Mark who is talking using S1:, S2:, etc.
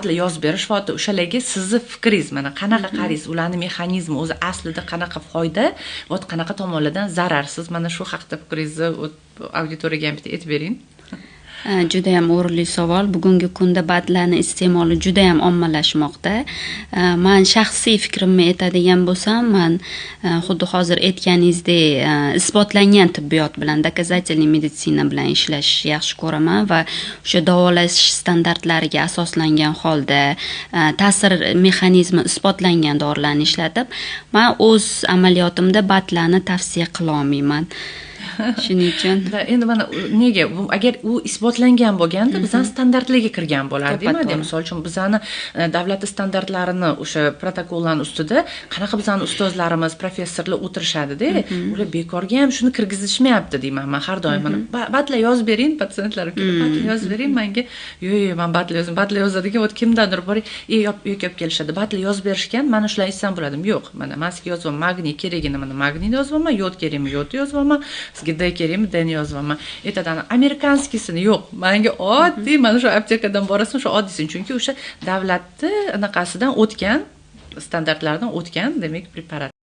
S1: batli yozib berish va o'shalarga sizni fikringiz mana qanaqa qaraysiz, ularning mexanizmi o'zi aslida qanaqa foyda va qanaqa tomonlardan zarar. Siz mana shu haqda fikringizni auditoriyaga ham bitta aytib bering.
S2: Juda ham o'rinli savol. Bugungi kunda batlarning iste'moli juda ham ommalashmoqda. Men shaxsiy fikrimni aytadigan bo'lsam, men xuddi hozir aytganingizdek isbotlangan tibbiyot bilan, доказательный meditsina bilan ishlash yaxshi ko'raman va o'sha davolash standartlariga asoslangan holda ta'sir mexanizmi isbotlangan dorilarni ishlatib, men o'z amaliyotimda batlarni tavsiya qila olmayman. Shuning uchun
S1: endi mana nega agar u isbotlangan bo'lganda bizning standartlarga kirgan bo'lardi-ku. Misol uchun bizani davlat standartlarini o'sha protokollarning ustida qanaqa bizning ustozlarimiz, professorlar o'tirishadi-da, ular bekorga ham shuni kirgizishmayapti deyman. Men har doim mana batla yozib bering, patsientlarga batla yozib bering menga. Yo'q, men batla yozadigan o't kimdandir bor, yo'q kelishadi. Batla yozib berishgan, mana shular aytsam bo'ladi. Yo'q, mana menga yozyapman magniy kerakini, mana magniy yozyapman, yod kerakmi, yod yozyapman. Sizga D kerakmi, D yozyapman. Aytadi, amerikanskiysini yo'q. Menga oddiy mana shu aptekadan borasan, shu oddiysin, chunki o'sha davlatning anaqasidan o'tgan, standartlardan o'tgan, demak, preparat.